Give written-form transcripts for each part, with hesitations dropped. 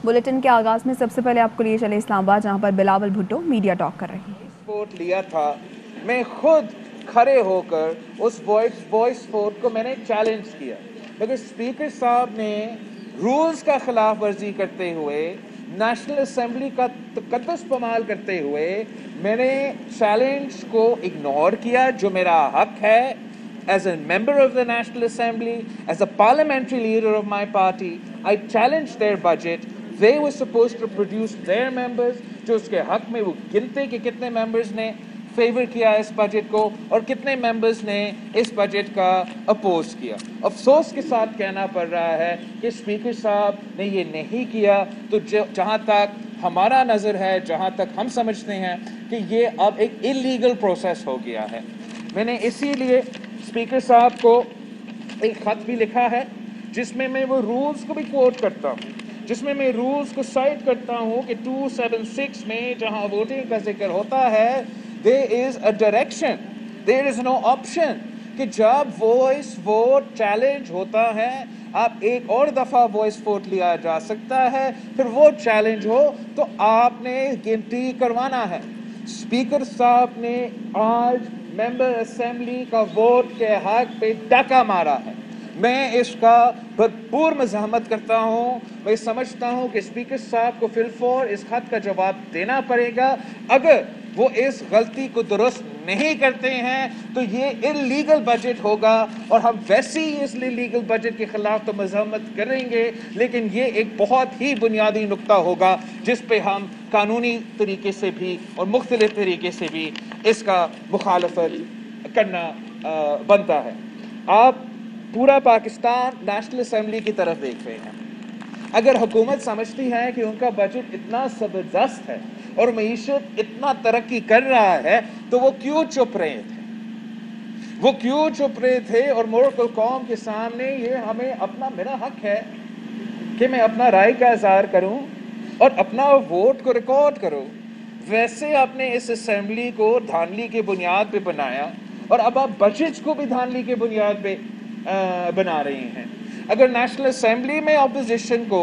Bulletin के आगाज में सबसे पहले आपको लिए चले इस्लामाबाद, जहां पर बिलावल भुट्टो मीडिया टॉक कर रहे हैं। वोट लिया था, मैं खुद खड़े होकर उस वॉइस वोट को मैंने चैलेंज किया, मगर स्पीकर साहब ने रूल्स का खिलाफ वर्जी करते हुए, नेशनल असेंबली का तकद्दुस पमाल करते हुए मैंने चैलेंज को इग्नोर किया, जो मेरा हक है as a member of the National Assembly, as a parliamentary leader of my party. I challenged their budget. They were supposed to produce their members, जो उसके हक में वो गिनते कि कितने members ने फेवर किया इस बजट को और कितने members ने इस बजट का अपोज किया। अफसोस के साथ कहना पड़ रहा है कि स्पीकर साहब ने ये नहीं किया, तो जहाँ तक हमारा नज़र है, जहाँ तक हम समझते हैं कि ये अब एक इलीगल प्रोसेस हो गया है। मैंने इसीलिए स्पीकर साहब को एक खत भी लिखा है, जिसमें मैं वो रूल्स को भी कोट करता हूँ, जिसमें मैं रूल्स को साइट करता हूँ कि 276 में जहाँ वोटिंग का जिक्र होता है, there is a direction, there is no option कि जब वॉइस वोट चैलेंज होता है, आप एक और दफ़ा वॉइस वोट लिया जा सकता है, फिर वो चैलेंज हो तो आपने गिनती करवाना है। स्पीकर साहब ने आज मेंबर असेंबली का वोट के हक पे डाका मारा है। मैं इसका भरपूर मज़ाहमत करता हूँ। मैं समझता हूँ कि स्पीकर साहब को फिलफौर इस खत का जवाब देना पड़ेगा। अगर वो इस गलती को दुरुस्त नहीं करते हैं तो ये इलीगल बजट होगा, और हम वैसे ही इस इलीगल बजट के खिलाफ तो मज़ाहमत करेंगे, लेकिन ये एक बहुत ही बुनियादी नुक्ता होगा जिस पे हम कानूनी तरीके से भी और मुख्तलिफ तरीके से भी इसका मुखालफत करना बनता है। आप पूरा पाकिस्तान नेशनल असेंबली की तरफ देख रहे हैं। अगर हुकूमत समझती है कि उनका बजट इतना ज़बरदस्त है और मईशत इतना तरक्की कर रहा है, तो वो क्यों चुप रहे थे? वो क्यों चुप रहे थे? और मुल्क कौम के सामने ये हमें अपना, मेरा हक है कि मैं अपना राय का इज़हार करूं और अपना वोट को रिकॉर्ड करूं। वैसे आपने इस असेंबली को धांधली की बुनियाद पे बनाया, और अब आप बजट को भी धांधली की बुनियाद पे बना रहे हैं। अगर नेशनल असेंबली में अपोजिशन को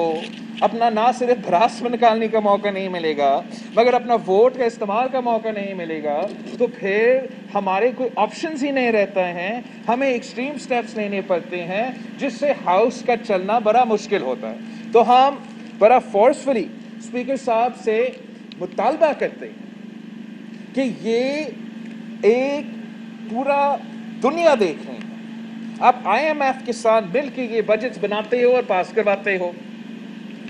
अपना ना सिर्फ भरास निकालने का मौका नहीं मिलेगा, मगर अपना वोट का इस्तेमाल का मौका नहीं मिलेगा, तो फिर हमारे कोई ऑप्शंस ही नहीं रहता है। हमें एक्सट्रीम स्टेप्स लेने पड़ते हैं, जिससे हाउस का चलना बड़ा मुश्किल होता है। तो हम बड़ा फोर्सफुली स्पीकर साहब से मुतालबा करते हैं कि ये एक पूरा दुनिया देख रही है। आप IMF के साथ मिल के ये बजट बनाते हो और पास करवाते हो।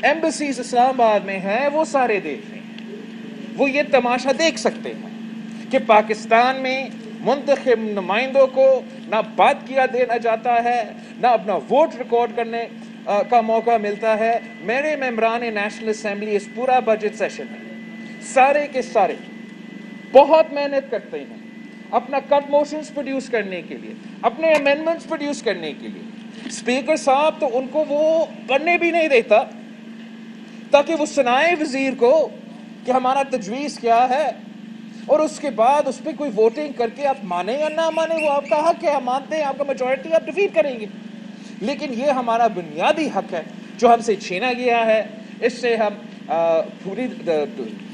एम्बेसीज इस्लामाबाद में है, वो सारे देख रहे हैं। वो ये तमाशा देख सकते हैं कि पाकिस्तान में मुंतखब नुमाइंदों को ना बात किया देना जाता है, ना अपना वोट रिकॉर्ड करने का मौका मिलता है। मेरे मेंबरान नेशनल असेंबली इस पूरा बजट सेशन में सारे के सारे बहुत मेहनत करते हैं अपना कट मोशंस प्रोड्यूस करने के लिए, अपने अमेंडमेंट्स प्रोड्यूस करने के लिए। स्पीकर साहब तो उनको वो पढ़ने भी नहीं देता, ताकि वो सुनाए वजीर को कि हमारा तजवीज़ क्या है, और उसके बाद उस पर कोई वोटिंग करके आप माने या ना माने, वो आपका हक है। हम मानते हैं आपका मेजॉरिटी आप डिफीट करेंगे, लेकिन ये हमारा बुनियादी हक है जो हमसे छीना गया है। इससे हम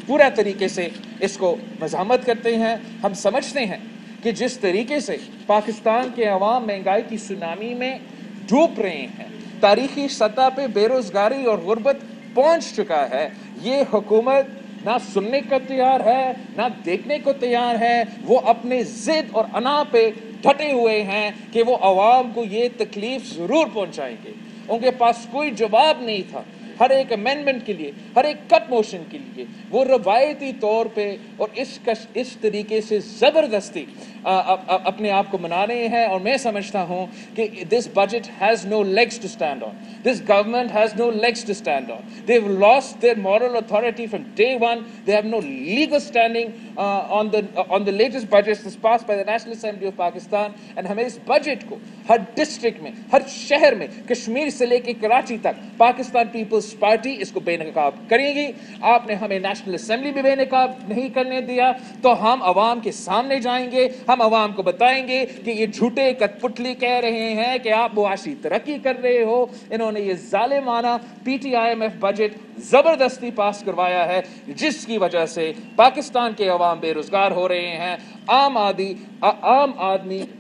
पूरा तरीके से इसको मज़ाहमत करते हैं। हम समझते हैं कि जिस तरीके से पाकिस्तान के अवाम महंगाई की सुनामी में डूब रहे हैं, तारीखी सतह पे बेरोज़गारी और गुर्बत पहुंच चुका है, ये हुकूमत ना सुनने को तैयार है, ना देखने को तैयार है। वो अपने जिद और अना पे डटे हुए हैं कि वो अवाम को ये तकलीफ ज़रूर पहुंचाएंगे। उनके पास कोई जवाब नहीं था हर एक अमेंडमेंट के लिए, हर एक कट मोशन के लिए। वो रवायती तौर पे और इस तरीके से ज़बरदस्ती अपने आप को मना रहे हैं। और मैं समझता हूँ कि this budget has no legs to stand on, this government has no legs to stand on. They have lost their moral authority from day one. They have no legal standing on the latest budget that's passed by the National Assembly of Pakistan। and हमें इस budget को हर district में, हर शहर में, कश्मीर से लेकर कराची तक Pakistan peoples Peoples party اس کو بے نقاب کرے گی. آپ نے ہمیں نیشنل اسمبلی بھی بے نقاب نہیں کرنے دیا تو ہم عوام کے سامنے جائیں گے, ہم عوام کو بتائیں گے کہ یہ جھوٹے کٹ پتلی کہہ رہے ہیں کہ آپ معاشی ترقی کر رہے ہو. انہوں نے یہ ظالمانہ PTIMF بجٹ زبردستی پاس کروایا ہے جس کی وجہ سے پاکستان کے عوام بے روزگار ہو رہے ہیں. عام آدمی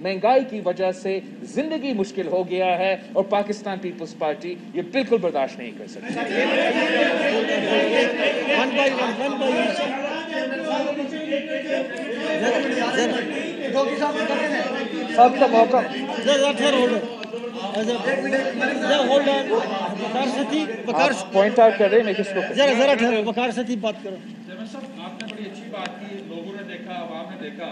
مہنگائی کی وجہ سے زندگی مشکل ہو گیا ہے اور پاکستان پیپلز پارٹی یہ بالکل برداشت نہیں کر سکتی. صاحب کا موقع پوائنٹ آؤٹ کر رہے ہیں, میں کس کو وقار ستی بات کرو. آپ نے بڑی اچھی بات کی, لوگوں نے دیکھا, عوام نے دیکھا,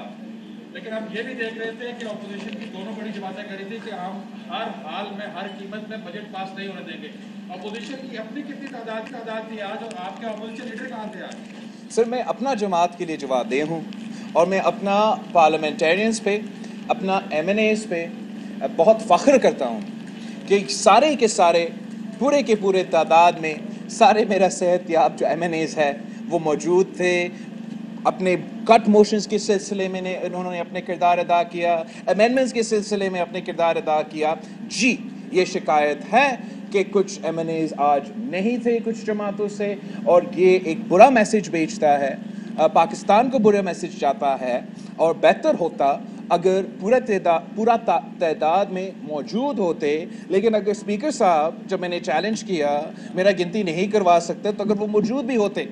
لیکن ہم یہ بھی دیکھ رہے تھے کہ اپوزیشن کی دونوں بڑی جماعتیں کہہ رہی تھی کہ ہم ہر حال میں ہر قیمت میں بجٹ پاس نہیں ہونے دیں گے. اپوزیشن کی اپنی کتنی تعداد تھی آج, اور آپ کے اپوزیشن لیڈر کہاں تھے آج؟ سر میں اپنا جماعت کے لیے جواب دہ ہوں اور میں اپنا پارلیمنٹیرینز پہ, اپنا MNAs پہ بہت فخر کرتا ہوں کہ سارے کے سارے پورے کے پورے تعداد میں سارے میرا صحت یاب جو MNAs ہے وہ موجود تھے. اپنے کٹ موشنز کے سلسلے میں انہوں نے اپنے کردار ادا کیا, امینڈمنٹس کے سلسلے میں اپنے کردار ادا کیا. جی یہ شکایت ہے کہ کچھ MNAs آج نہیں تھے کچھ جماعتوں سے, اور یہ ایک برا میسج بھیجتا ہے, پاکستان کو برا میسج جاتا ہے. اور بہتر ہوتا اگر پورا تعداد میں موجود ہوتے, لیکن اگر اسپیکر صاحب جب میں نے چیلنج کیا میرا گنتی نہیں کروا سکتے تو اگر وہ موجود بھی ہوتے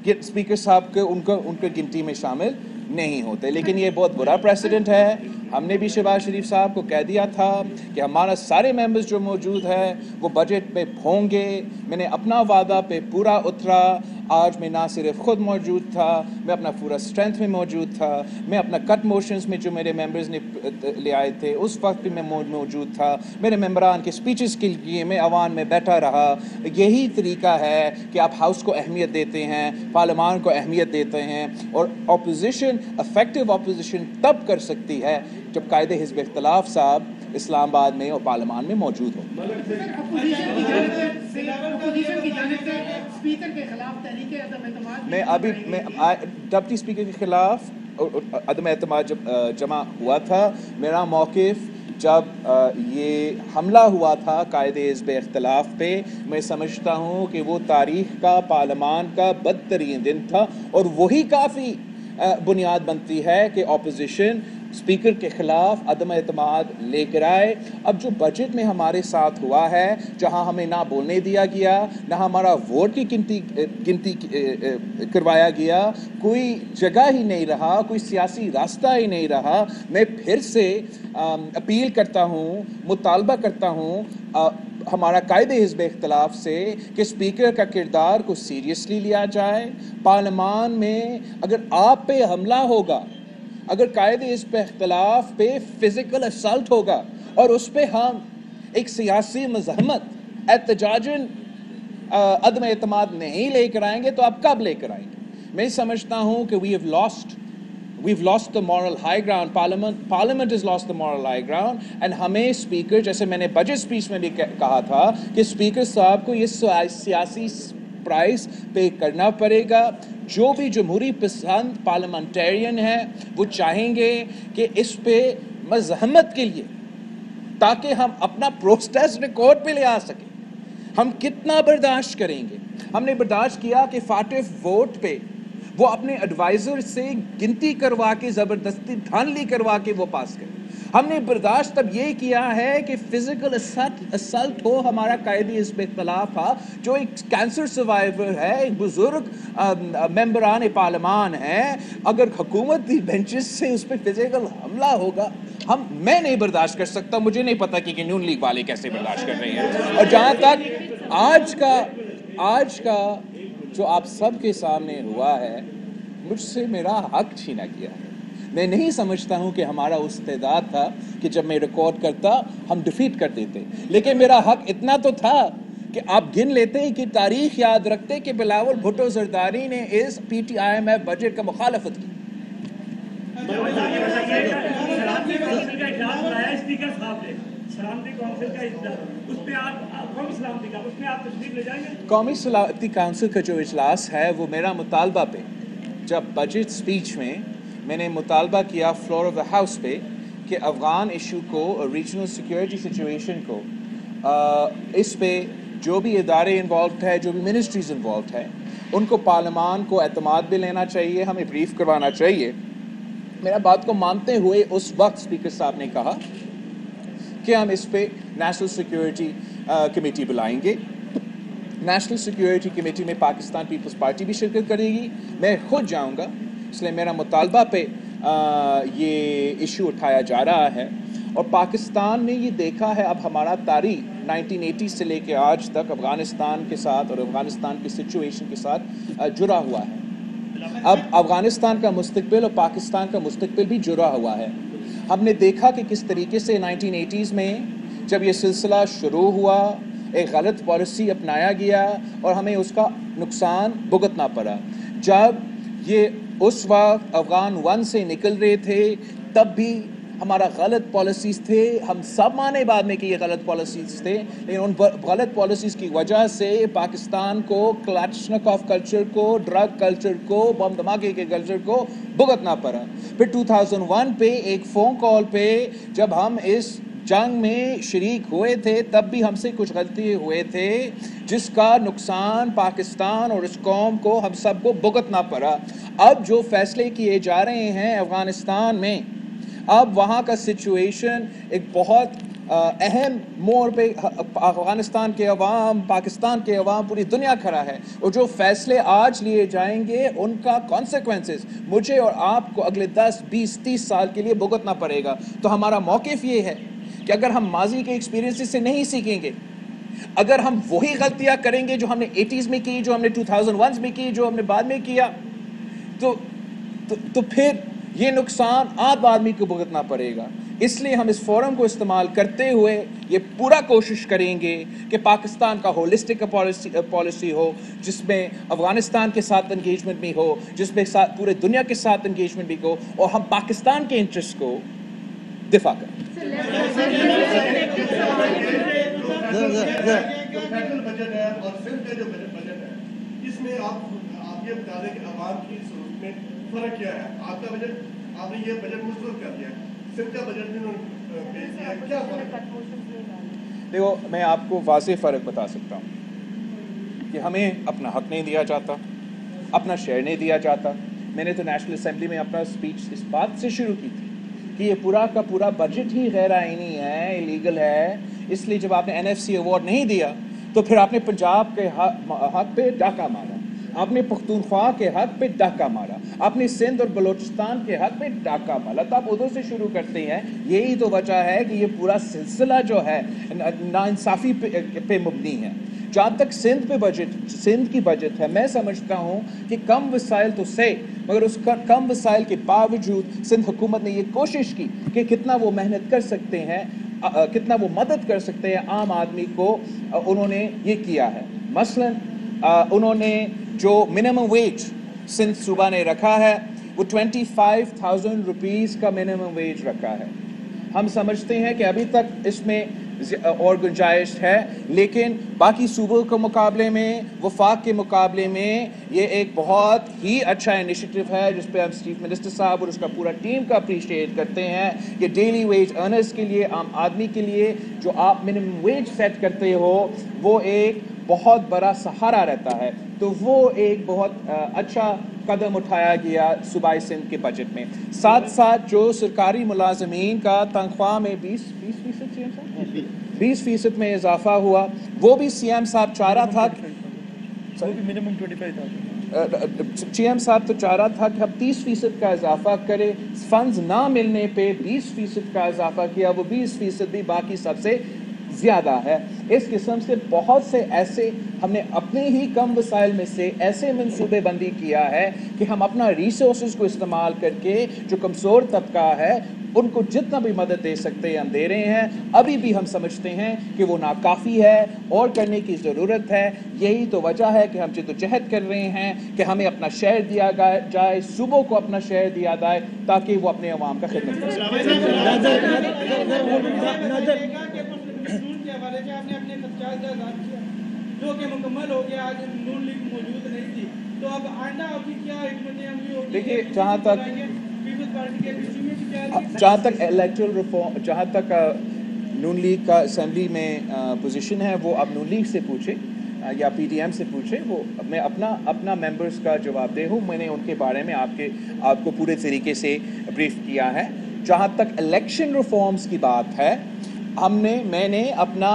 اسپیکر صاحب کے ان کے گنتی میں شامل نہیں ہوتے. لیکن یہ بہت برا پریسیڈنٹ ہے. ہم نے بھی شہباز شریف صاحب کو کہہ دیا تھا کہ ہمارا سارے ممبرز جو موجود ہیں وہ بجٹ پہ ہوں گے. میں نے اپنا وعدہ پہ پورا اترا. آج میں نہ صرف خود موجود تھا, میں اپنا پورا اسٹرینتھ میں موجود تھا. میں اپنا کٹ موشنز میں جو میرے ممبرز نے لے آئے تھے اس وقت بھی میں موجود تھا. میرے ممبران کے سپیچز کے لیے میں عوام میں بیٹھا رہا. یہی طریقہ ہے کہ آپ ہاؤس کو اہمیت دیتے ہیں, پارلیمان کو اہمیت دیتے ہیں. اور اپوزیشن, افیکٹو اپوزیشن تب کر سکتی ہے جب قائد حزب اختلاف صاحب اسلام آباد میں اور پارلیمان میں موجود ہو. میں ابھی ڈپٹی اسپیکر کے خلاف عدم اعتماد جب جمع ہوا تھا, میرا موقف جب یہ حملہ ہوا تھا قائد حزب اختلاف پہ, میں سمجھتا ہوں کہ وہ تاریخ کا پارلیمان کا بدترین دن تھا, اور وہی کافی بنیاد بنتی ہے کہ اپوزیشن اسپیکر کے خلاف عدم اعتماد لے کر آئے. اب جو بجٹ میں ہمارے ساتھ ہوا ہے, جہاں ہمیں نہ بولنے دیا گیا, نہ ہمارا ووٹ کی گنتی کروایا گیا, کوئی جگہ ہی نہیں رہا, کوئی سیاسی راستہ ہی نہیں رہا. میں پھر سے اپیل کرتا ہوں, مطالبہ کرتا ہوں ہمارا قائد حزب اختلاف سے کہ اسپیکر کا کردار کو سیریسلی لیا جائے. پارلیمان میں اگر آپ پہ حملہ ہوگا, اگر قائد حزب اختلاف پہ فزیکل اسالٹ ہوگا اور اس پہ ہم ایک سیاسی مزاحمت احتجاجاً عدم اعتماد نہیں لے کر آئیں گے تو آپ کب لے کر آئیں گے؟ میں سمجھتا ہوں کہ we've lost the moral high ground. Parliament has lost the moral high ground, and ہمیں اسپیکر, جیسے میں نے بجٹ اسپیچ میں بھی کہا تھا کہ اسپیکر صاحب کو یہ سیاسی پرائز پے کرنا پڑے گا. جو بھی جمہوری پسند پارلیمنٹیرین ہیں وہ چاہیں گے کہ اس پہ مزاحمت کے لیے, تاکہ ہم اپنا پروسیس ریکارڈ پہ لے آ سکیں. ہم کتنا برداشت کریں گے؟ ہم نے برداشت کیا کہ فاٹف ووٹ پہ وہ اپنے ایڈوائزر سے گنتی کروا کے زبردستی دھاندلی کروا کے وہ پاس کریں. ہم نے برداشت تب یہ کیا ہے کہ فزیکل اسالٹ ہو. ہمارا قائد حزب اختلاف تھا جو ایک کینسر سروائیور ہے, ایک بزرگ ممبران پارلیمان ہے, اگر حکومتی بینچز سے اس پہ فزیکل حملہ ہوگا, میں نہیں برداشت کر سکتا. مجھے نہیں پتا کہ نون لیگ والے کیسے برداشت کر رہے ہیں. اور جہاں تک آج کا جو آپ سب کے سامنے ہوا ہے, مجھ سے میرا حق چھینا گیا ہے. میں نہیں سمجھتا ہوں کہ ہمارا استعداد تھا کہ جب میں ریکارڈ کرتا ہم ڈیفیٹ کر دیتے, لیکن میرا حق اتنا تو تھا کہ آپ گن لیتے کہ تاریخ یاد رکھتے کہ بلاول بھٹو زرداری نے اس PTIMF بجٹ کا مخالفت کی. سلامتی کونسل کا اجلاس, اس پہ آپ कौमी सलामती का, उसमें आप तशरीफ ले जाएंगे? कौमी सलामती काउंसिल का जो इजलास है वो मेरा मुतालबा पे, जब बजट स्पीच में मैंने मुतालबा किया फ्लोर ऑफ द हाउस पे कि अफ़गान इशू को और रीजनल सिक्योरिटी सिचुएशन को इस पे जो भी इदारे इन्वॉल्व है, जो भी मिनिस्ट्रीज इन्वॉल्व है, उनको पार्लियामान को एतमाद भी लेना चाहिए, हमें ब्रीफ करवाना चाहिए। मेरा बात को मानते हुए उस वक्त स्पीकर साहब ने कहा कि हम इस पे नेशनल सिक्योरिटी कमेटी बुलाएंगे। नेशनल सिक्योरिटी कमेटी में पाकिस्तान पीपल्स पार्टी भी शिरकत करेगी, मैं खुद जाऊंगा, इसलिए मेरा मुतालबा पे ये इशू उठाया जा रहा है। और पाकिस्तान ने ये देखा है, अब हमारा तारीख 1980 से लेके आज तक अफ़गानिस्तान के साथ और अफ़गानिस्तान की सिचुएशन के साथ जुड़ा हुआ है। अब अफ़गानिस्तान का मुस्तकबिल और पाकिस्तान का मुस्तकबिल भी जुड़ा हुआ है। हमने देखा कि किस तरीके से 1980s में जब ये सिलसिला शुरू हुआ, एक गलत पॉलिसी अपनाया गया और हमें उसका नुकसान भुगतना पड़ा। जब ये उस वक्त अफ़गान 1 से निकल रहे थे तब भी हमारा गलत पॉलिसीज़ थे, हम सब माने बाद में कि ये गलत पॉलिसीज़ थे, लेकिन उन गलत पॉलिसीज़ की वजह से पाकिस्तान को क्लैचनकोव कल्चर को, ड्रग कल्चर को, बम धमाके के कल्चर को भुगतना पड़ा। फिर 2001 पे एक फ़ोन कॉल पे जब हम इस जंग में शरीक हुए थे तब भी हमसे कुछ गलती हुए थे जिसका नुकसान पाकिस्तान और इस कौम को, हम सबको भुगतना पड़ा। अब जो फैसले किए जा रहे हैं अफ़गानिस्तान में, अब वहाँ का सिचुएशन एक बहुत अहम मोड़ पे अफ़गानिस्तान के अवाम, पाकिस्तान के अवाम, पूरी दुनिया खड़ा है। और जो फैसले आज लिए जाएंगे उनका कॉन्सिक्वेंसेस मुझे और आपको अगले 10, 20, 30 साल के लिए भुगतना पड़ेगा। तो हमारा मौक़िफ़ ये है कि अगर हम माजी के एक्सपीरियंसेस से नहीं सीखेंगे, अगर हम वही गलतियाँ करेंगे जो हमने 80s में की, जो हमने 2001 में की, जो हमने बाद में किया, तो फिर ये नुकसान आम आदमी को भुगतना पड़ेगा। इसलिए हम इस फोरम को इस्तेमाल करते हुए ये पूरा कोशिश करेंगे कि पाकिस्तान का होलिस्टिक पॉलिसी हो, जिसमें अफ़गानिस्तान के साथ इंगेजमेंट भी हो, जिसमें पूरे दुनिया के साथ इंगेजमेंट भी हो, और हम पाकिस्तान के इंटरेस्ट को दिफा करें। जो फेडरल बजट है और सिंध का जो बजट है, इसमें आप ये बता दें कि आवाम की सूरत में फर्क क्या है? आपका बजट, आपने ये बजट मुस्तरद कर दिया, सिंध का बजट भी पेश किया, क्या फर्क है? देखो, मैं आपको वाज़ेह फ़र्क बता सकता हूँ कि हमें अपना हक नहीं दिया जाता, अपना शेयर नहीं दिया जाता। मैंने तो नेशनल असेंबली में अपना स्पीच इस बात से शुरू की थी कि ये पूरा का पूरा बजट ही गैर आईनी है, इलीगल है। इसलिए जब आपने NFC अवार्ड नहीं दिया तो फिर आपने पंजाब के हक पे डाका मारा, आपने पख्तूनख्वा के हक पे डाका मारा, आपने सिंध और बलोचिस्तान के हक पे डाका मारा। तो आप उधर से शुरू करते हैं। यही तो वजह है कि ये पूरा सिलसिला जो है नाइंसाफ़ी पे मुबनी है। जहाँ तक सिंध की बजट है, मैं समझता हूँ कि कम वसाइल तो से, मगर उस कम वसाइल के बावजूद सिंध हुकूमत ने ये कोशिश की कि कितना वो मेहनत कर सकते हैं, कितना वो मदद कर सकते हैं आम आदमी को, उन्होंने ये किया है। मसलन उन्होंने जो मिनिमम वेज सिंध सूबा ने रखा है वो 25,000 रुपीज़ का मिनिमम वेज रखा है। हम समझते हैं कि अभी तक इसमें और गुंजाइश है, लेकिन बाकी सूबों के मुकाबले में, वफाक के मुकाबले में ये एक बहुत ही अच्छा इनिशिएटिव है जिस पे हम चीफ मिनिस्टर साहब और उसका पूरा टीम का अप्रिशिएट करते हैं। ये डेली वेज अर्नर्स के लिए, आम आदमी के लिए जो आप मिनिमम वेज सेट करते हो, वो एक बहुत बड़ा सहारा रहता है। तो वो एक बहुत अच्छा कदम उठाया गया सूबाई सिंध के बजट में। साथ साथ जो सरकारी मुलाजमीन का तनख्वाह में 20% में इजाफा हुआ, वो भी CM साहब चाह रहा था, मिनिमम 25,000। CM साहब तो चाह रहा था कि हम 30% का इजाफा करें। फंड्स ना मिलने पे 20% का इजाफा किया, वो 20% भी बाकी सबसे ज़्यादा है। इस किस्म से बहुत से ऐसे हमने अपने ही कम वसाइल में से ऐसे मंसूबे बंदी किया है कि हम अपना रिसोर्सेज को इस्तेमाल करके जो कमज़ोर तबका है उनको जितना भी मदद दे सकते हैं हम दे रहे हैं। अभी भी हम समझते हैं कि वो नाकाफ़ी है और करने की ज़रूरत है। यही तो वजह है कि हम जिद्दोजहद कर रहे हैं कि हमें अपना शेयर दिया जाए, सूबों को अपना शेयर दिया जाए ताकि वो अपने अवाम का खिदमत कर सकें। क्या क्या काम किया जो कि मुकम्मल हो गया, आज नून लीग मौजूद नहीं थी, तो अब आइंदा आपकी क्या हिकमत अमली होगी? देखिए, जहाँ तक पीपल्स पार्टी के बीच में क्या जहाँ तक इलेक्टोरल रिफॉर्म, जहाँ तक नून लीग का असेंबली में पोजीशन है, वो अब नून लीग से पूछे या पीटीएम से पूछे। वो मैं अपना मेंबर्स का जवाब दे हूँ। मैंने उनके बारे में आपको पूरे तरीके से ब्रीफ किया है। जहाँ तक इलेक्शन रिफॉर्म्स की बात है, मैंने अपना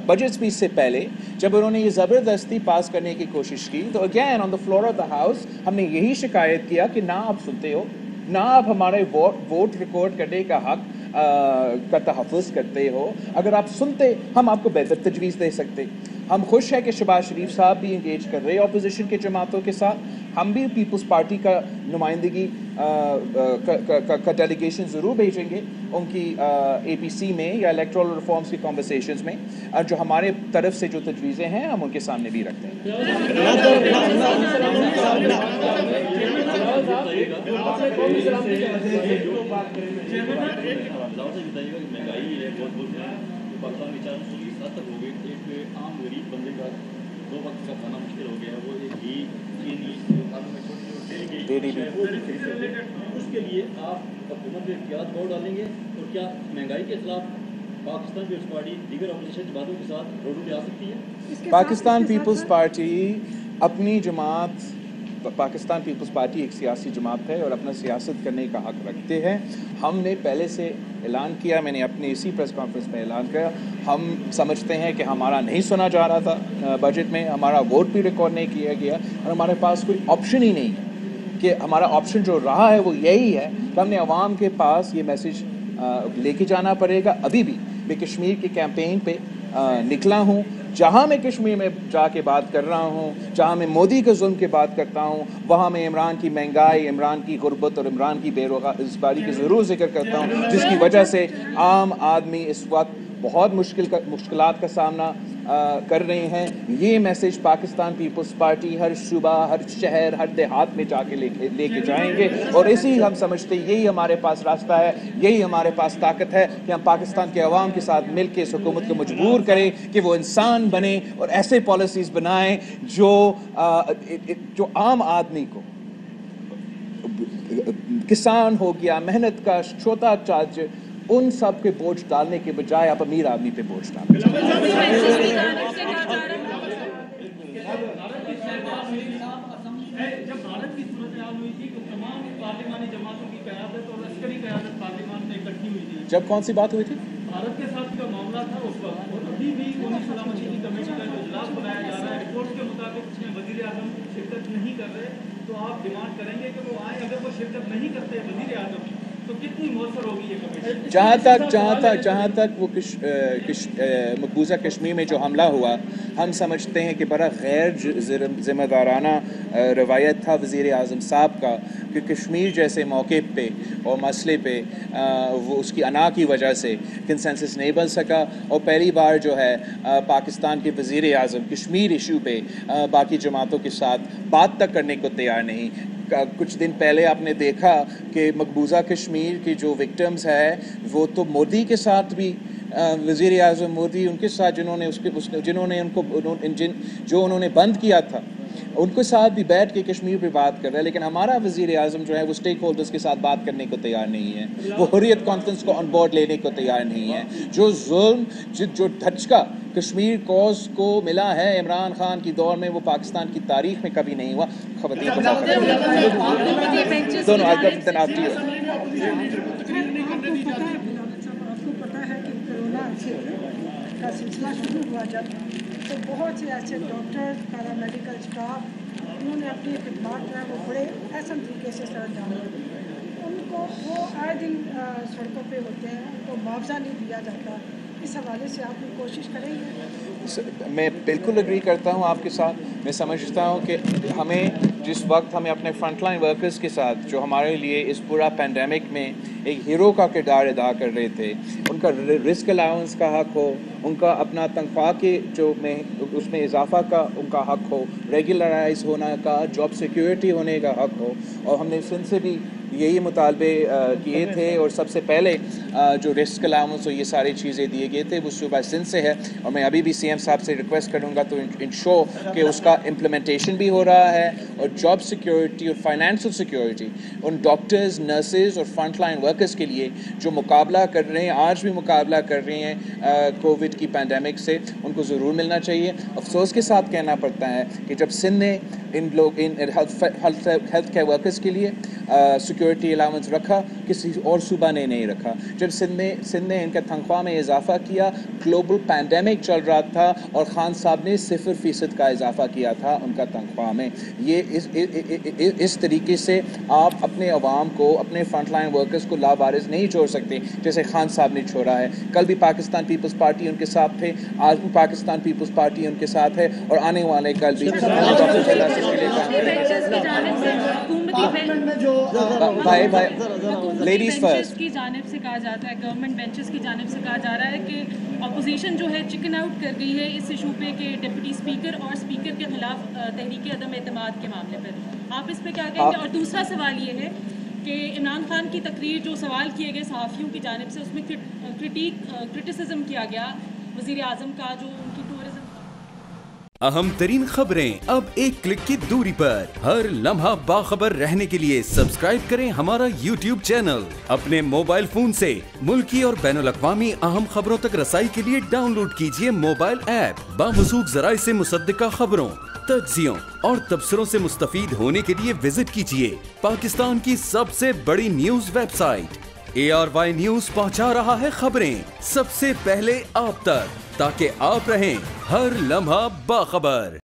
बजट स्पीच से पहले जब उन्होंने ये ज़बरदस्ती पास करने की कोशिश की, तो again on the floor of the house हमने यही शिकायत किया कि ना आप सुनते हो, ना आप हमारे वोट रिकॉर्ड करने का हक का तहफ़्फ़ुज़ करते हो। अगर आप सुनते, हम आपको बेहतर तजवीज़ दे सकते। हम खुश हैं कि शहबाज शरीफ साहब भी इंगेज कर रहे हैं अपोजिशन के जमातों के साथ। हम भी पीपल्स पार्टी का नुमाइंदगी का डेलीगेशन ज़रूर भेजेंगे उनकी APC में या इलेक्टोरल रिफॉर्म्स की कॉन्वर्सेशंस में, जो हमारे तरफ से जो तजवीज़ें हैं हम उनके सामने भी रखते हैं। पाकिस्तान में 400 तक हो गई। एक आम गरीब बंदे का 2 वक्त का खाना मुश्किल हो गया है। वो एक घी चीनी खानों में छोटे उसके लिए आप हुकूमत में क्या दौड़ डालेंगे, और क्या महंगाई के खिलाफ पाकिस्तान पीपल्स पार्टी दीगर अपोजिशन जमातों के साथ रोडों पे आ सकती है? पाकिस्तान पीपल्स पार्टी अपनी जमात, पाकिस्तान पीपल्स पार्टी एक सियासी जमात है और अपना सियासत करने का हक रखते हैं। हमने पहले से ऐलान किया, मैंने अपने इसी प्रेस कॉन्फ्रेंस में ऐलान किया, हम समझते हैं कि हमारा नहीं सुना जा रहा था बजट में, हमारा वोट भी रिकॉर्ड नहीं किया गया और हमारे पास कोई ऑप्शन ही नहीं है। कि हमारा ऑप्शन जो रहा है वो यही है कि हमने अवाम के पास ये मैसेज लेके जाना पड़ेगा। अभी भी मैं कश्मीर के कैंपेन पे निकला हूँ। जहाँ मैं कश्मीर में जाके बात कर रहा हूँ, जहाँ मैं मोदी के जुल्म की बात करता हूँ, वहाँ मैं इमरान की महंगाई, इमरान की गुर्बत और इमरान की बेरोज़गारी की ज़रूर जिक्र करता हूँ, जिसकी वजह से आम आदमी इस वक्त बहुत मुश्किलात का सामना कर रहे हैं। ये मैसेज पाकिस्तान पीपल्स पार्टी हर सूबा, हर शहर, हर देहात में जाके लेके जाएंगे और इसी हम समझते हैं यही हमारे पास रास्ता है, यही हमारे पास ताकत है कि हम पाकिस्तान के अवाम के साथ मिलकर इस हुकूमत को मजबूर करें कि वो इंसान बने और ऐसे पॉलिसीज़ बनाएं जो आम आदमी को, किसान हो गया, मेहनत का छोटा चार्ज, उन सब के बोझ डालने के बजाय आप अमीर आदमी पे बोझ डालें। जब भारत की सूरत हाल हुई थी तो तमाम पार्लिमानी जमातों की क़यादत और लश्करी क़यादत पार्लिमान में इकट्ठी हुई थी। जब कौन सी बात हुई थी? भारत के साथ का मामला था उस वक्त, और अभी भी कौमी सलामती की कमेटी का जो इजलास बुलाया जा रहा है, रिपोर्ट के मुताबिक उसमें वज़ीर आज़म शिरकत नहीं कर रहे, तो आप डिमांड करेंगे कि वो आए। अगर वो शिरकत नहीं करते वज़ीर आज़म, तो कितनी मौसर होगी ये कमेटी? जहाँ तक वो मकबूजा कश्मीर में जो हमला हुआ, हम समझते हैं कि बड़ा गैर ज़िम्मेदाराना रवायत था वज़ीर आज़म साहब का कि कश्मीर जैसे मौके पे और मसले पे वो उसकी अना की वजह से कंसेंसस नहीं बन सका। और पहली बार जो है पाकिस्तान के वज़ीर आज़म कश्मीर इशू पे बाकी जमातों के साथ बात तक करने को तैयार नहीं। कुछ दिन पहले आपने देखा कि मकबूजा कश्मीर की जो विक्टिम्स है वो तो मोदी के साथ भी, वज़ीर आज़म मोदी उनके साथ जो उन्होंने बंद किया था उनके साथ भी बैठ के कश्मीर पे बात कर रहा है। लेकिन हमारा वज़ीर आज़म जो है वो स्टेक होल्डर्स के साथ बात करने को तैयार नहीं है, वो हुर्रियत कॉन्फ्रेंस को ऑन बोर्ड लेने को तैयार नहीं है। जो जुल्म जो धचका कश्मीर कॉज को मिला है इमरान खान की दौर में, वो पाकिस्तान की तारीख में कभी नहीं हुआ। खवतीन को दोनों का सिलसिला शुरू हुआ जब, तो बहुत से ऐसे डॉक्टर, पैरामेडिकल स्टाफ, उन्होंने अपनी खिदमत जो है वो बड़े अहसन तरीके से सर अंजाम दी। उनको वो आए दिन सड़कों पे होते हैं, उनको मुआवजा नहीं दिया जाता। इस हवाले से आप कोशिश करेंगे? मैं बिल्कुल एग्री करता हूँ आपके साथ। मैं समझता हूँ कि जिस वक्त हमें अपने फ्रंटलाइन वर्कर्स के साथ जो हमारे लिए इस पूरा पैंडेमिक में एक हीरो का किरदार अदा कर रहे थे, उनका रिस्क अलाउंस का हक हो, उनका अपना तनख्वाह के उसमें इजाफा का उनका हक हो, रेगुलराइज होने का, जॉब सिक्योरिटी होने का हक हो। और हमने सिंध से भी यही मुतालबे किए थे और सबसे पहले جو رسک الاؤنس اور یہ ساری چیزیں دیے گئے تھے وہ صوبہ سندھ سے ہے، اور میں ابھی بھی سی ایم صاحب سے ریکویسٹ کروں گا تو انشور کہ اس کا امپلیمنٹیشن بھی ہو رہا ہے، اور جاب سیکیورٹی اور فائنینشیل سیکیورٹی ان ڈاکٹرز، نرسز اور فرنٹ لائن ورکرز کے لیے جو مقابلہ کر رہے ہیں، آج بھی مقابلہ کر رہے ہیں کووڈ کی پینڈیمک سے، ان کو ضرور ملنا چاہیے۔ افسوس کے ساتھ کہنا پڑتا ہے کہ جب سندھ نے ان ہیلتھ کیئر ورکرز کے لیے سیکیورٹی الاؤنس رکھا، کسی اور صوبہ نے نہیں رکھا۔ جب سندھ نے ان کا تنخواہ میں اضافہ کیا، گلوبل پینڈیمک چل رہا تھا اور خان صاحب نے 0% کا اضافہ کیا تھا ان کا تنخواہ میں۔ یہ اس طریقے سے آپ اپنے عوام کو، اپنے فرنٹ لائن ورکرز کو لاوارث نہیں چھوڑ سکتے جیسے خان صاحب نے چھوڑا ہے۔ کل بھی پاکستان پیپلز پارٹی ان کے ساتھ تھے، آج بھی پاکستان پیپلز پارٹی ان کے ساتھ ہے، اور آنے والے کل بھی لیڈیز فرسٹ کی جانب سے کہا جاتا ہے، گورنمنٹ بینچز کی جانب سے کہا جا رہا ہے کہ اپوزیشن جو ہے چکن آؤٹ کر گئی ہے اس ایشو پہ کہ ڈپٹی اسپیکر اور اسپیکر کے خلاف تحریک عدم اعتماد کے معاملے پر آپ اس پہ کیا کہیں گے؟ اور دوسرا سوال یہ ہے کہ عمران خان کی تقریر جو سوال کیے گئے صحافیوں کی جانب سے اس میں کرٹیسزم کیا گیا وزیر اعظم کا جو ان کی ٹورزم۔ اہم ترین خبریں اب ایک کلک کی دوری پر، ہر لمحہ باخبر رہنے کے لیے سبسکرائب کریں ہمارا YouTube چینل۔ اپنے موبائل فون سے ملکی اور بین الاقوامی اہم خبروں تک رسائی کے لیے ڈاؤن لوڈ کیجیے موبائل ایپ۔ باموثوق ذرائع سے مصدقہ خبروں، تجزیوں اور تبصروں سے مستفید ہونے کے لیے وزٹ کیجیے پاکستان کی سب سے بڑی news website ARY news. پہنچا رہا ہے خبریں سب سے پہلے آپ تک، تاکہ آپ رہیں ہر لمحہ باخبر۔